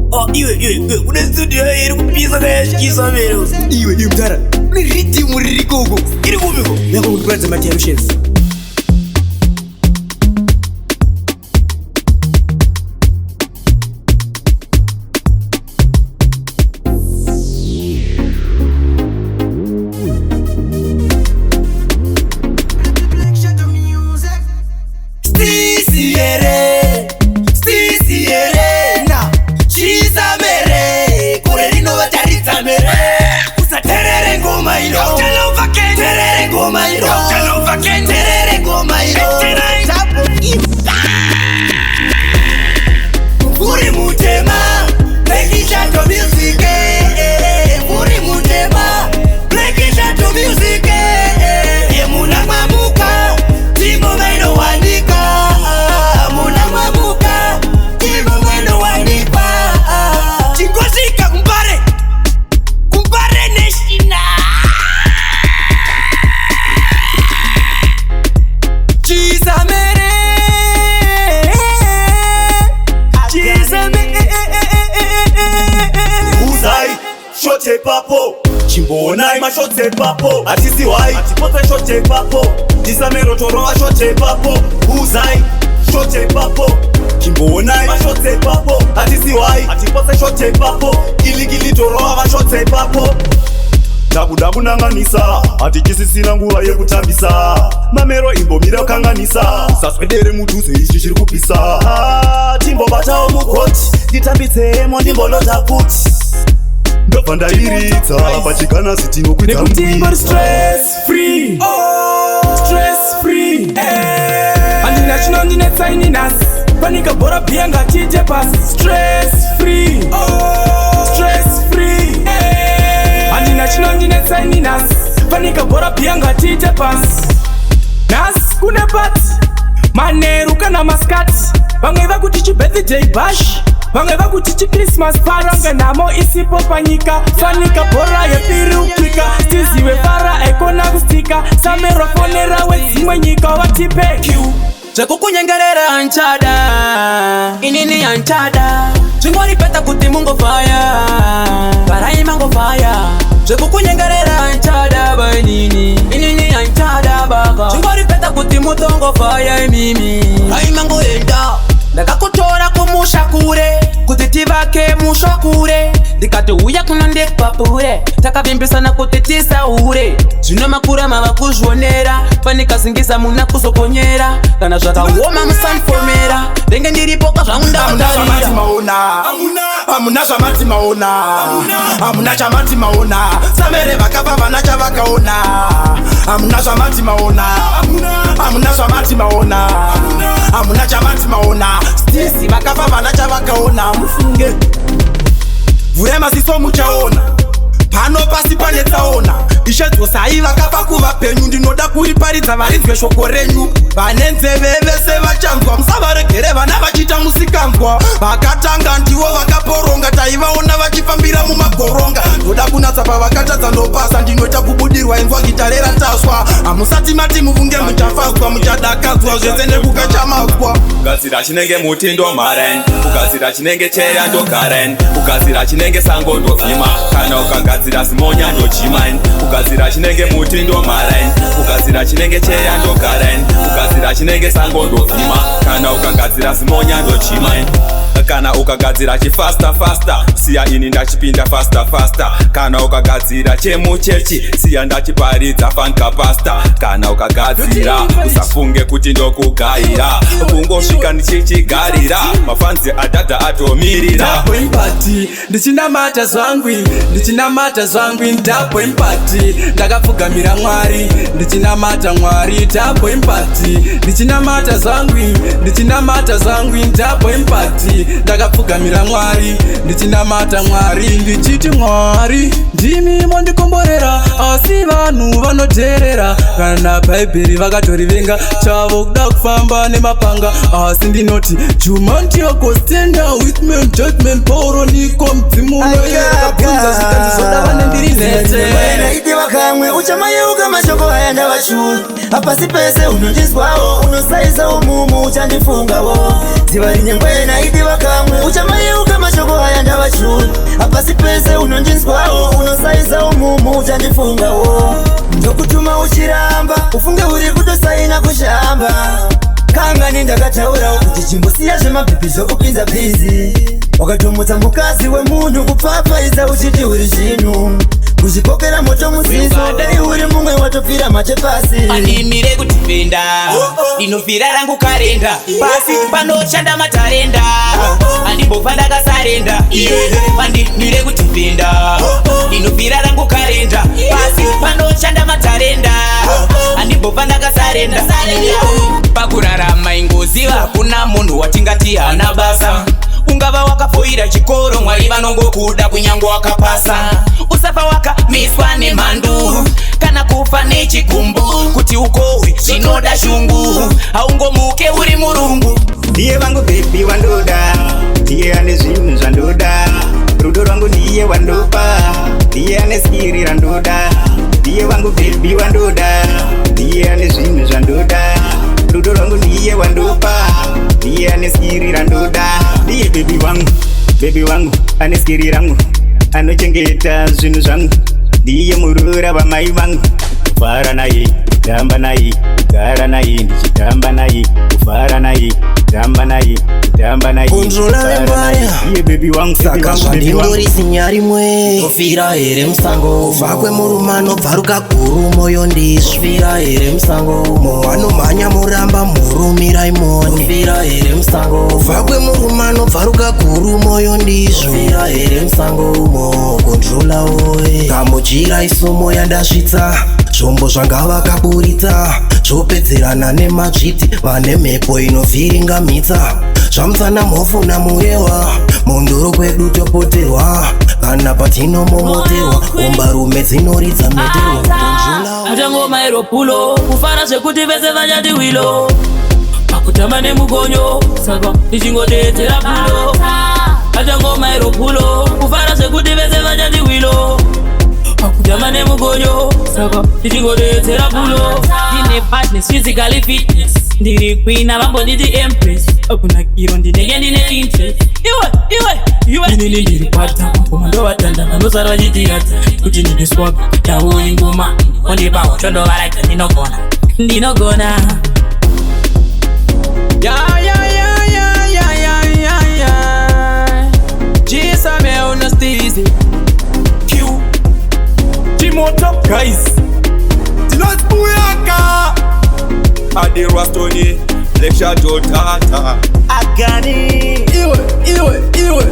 Iwe, una studio iri kupisa kayashikisa mero. Iwe, mtara, une Riddim riri gogo. Iri kumiko. Yako kutipradza materials. Chimbonai mashote papo atisi wai atipote shote papo disamero toroa shote papo uzai shote papo chimbonai mashote papo atisi wai atipote shote papo giligili toroa mashote papo dabu nanganisa atikisisina nguva yekutambisa mamero imbomira kanganisa saswedere mudhuze ichi chiri kupisa timbobatawo mukoti nditambitsemo ndimbolota kuti ndopanda iritsa pachikana sitino kuita mtingori stress free andina chino ndine tsaininasi panika bhora bhiya ngatiite pasi stress free andina chino ndine tsaininasi panika bhora bhiya ngatiite pasi nhasi kune pati manheru kana maskati vamwe vakuti chibirthday bash vamwe vakuti chichristmas parange nhamo isipo panyika fanika bhora yepiri ukwika tizive fara ekona kustika samerofonera wedzimwe nyika watipe q zvekukunyengerera anchada inini anchada zvingoripeta kuti mungofaya varai mangofaya zvekukunyengerera anchada bainini inini anchada baka zvingoripeta kuti mutongofaya imimi rai mangoenda ndakakutora kumusha kure kuti tivake musha kure ndikati uya kuno ndekupapure takavimbisana kuti tisaure zvino makura mava kuzvionera panikazingisa muna kuzokonyera kana zvakaoma musanfomera ndenge ndiripoka zvamundaundarira hamuna zvamati maona hamuna chamati maona samere vakafa vana chavakaona hamuna zvamati maona hamuna zvamati maona hamuna chamati maona stisi vakafa vana chavakaona mufunge vhure maziso muchaona pano pasi pane tsaona ishedzosai vakafa kuva penyu ndinoda kuriparidza varinzwe shoko renyu vane nzeve vese vachanzwa musavaregere vana vachiita musikanzwa vakatanga ndivo vakaporonga taivaona vachifambira mumagoronga ndoda kunatsa pavakatadza ndopasa ndinoita kubudirwa inzwa gitarera taswa hamusati mati muvunge muchafadzwa muchadakadzwa zvese nekukachamadzwa kugadzira chinenge muti ndomharain kugadzira chinenge cheya ndogarain kugadzira chinenge sango ndovhima kana ukagadzira zimonya ndojimain kugadzira chinenge muti ndomharain kugadzira chinenge cheya ndogarain kugadzira chinenge sango ndovhima kana ukagadzira zimonya ndojimain kana ukagadzira chifasta siya ini ndachipinda fasta kana ukagadzira chemuchechi siya ndachiparidza fankapasta kana ukagadzira usafunge kuti ndokugaira kungosvika ndichichigarira mafanzi adhadha atomirira ndapwempati ndichinamata zvangwi ndapwempati ndakapfugamira mwari ndichinamata mwari ndapwempati ndichinamata zvangwi ndapwempati ndakapfugamira mwari ndichinamata mwari ndichiti mwari ndimi mondikomborera asi vanhu vanoteerera kana bhaibheri vakatorivenga chavo kuda kufamba nemapanga asi ndinoti jumantiyogostenda with me judgment pauro niko mdzimu unoyerakapunza zvikandizoda vane ndiri nete kamwe uchamayeuka mashoko aya ndavachuru apasi pese unondizwawo unosaiza umumu uchandifungawo dziva rinyengwe naidiva kamwe uchamayeuka mashoko aya ndavachuru pese unonjinzwawo unosaiza umumu uchandifungawo ndokutuma uchiramba ufunge uri kutosaina kushamba kangani ndakataurawo kuti chimbosiya zvemabhipi zvokupinza bhizi wakatomutsa mukazi wemunhu kupfapfaidza uchiti uri zvinhu kuzvipokera moto musiso dai uri mumwe watopfira mate pasi andimire kutifenda inofira rangu karenda pasi panoshanda matarenda andimbobva ndakasarenda andimire kutifenda inofira rangu karenda pasi panoshanda matarenda andimbobva ndakasarenda pakurarama ingoziva kuna munhu watingati hana basa ungava wakafoira chikoro mwari vanongokuda kunyangwa wakapasa usafa wakamiswa nemhandu kana kufa nechikumbu kuti ukohwe zvinoda shungu haungomuke uri murungu ndiye vangu bebi wandoda ndiye ane zvinhu zvandoda rudo rwangu ndiye wandopa ndiye ane skiri randoda ndiye vangu bebi wandoda ndiye ane zvinhu zvandoda rudo rwangu ndiye wandopa ndiye ane skiri randoda ndiye bebi wangu ane skiri rangu anochengeta zvinhu zvangu ndiye murura vamai vangu kufara naye kutamba naye kugara naye ndichitamba naye kufara naye kutamba naye kutamba naye ndiye bebi wangu saka zvandingori zinya rimwe ofira here musango fakwe murumano bvaruka guru moyo ndisvira here musango movanomhanya muramba murumirai mone ofira here musango fakwe murumano bvaruka guru moyo ndisvira here musango mo controlla oe gamuchira isomo yandasvitsa zvombo zvanga vakaburitsa zvopedzerana nemadzviti vane mhepo inovhiringa mitsa zvamutsana mhofuna murewa munduro kwedu topoterwa kana patinomomoterwa ombarume dzinoridza meterwa atangoma iropulo kufara zvekuti vese vachati wilo pakutamba nemugonyo saka ndichingodedzera pulo atangoma iropulo kufara zvekuti vese vachati wilo pakutamba nemugonyo saka ndichingodedzera pulo ndine partners physically fitness ndiri queen avambonditi empress akunakiro ndinenge ndine interest iwe inini ndiri pata ngoma ndovatanda vanosara vachitiyata kuti ndine swag yavo ingoma ondipawo chondovaraita ndinogona jisame unostizi Q Timoto guys Tinot BUYAKA Adi RASTONIE Lecture Jotata agani iwe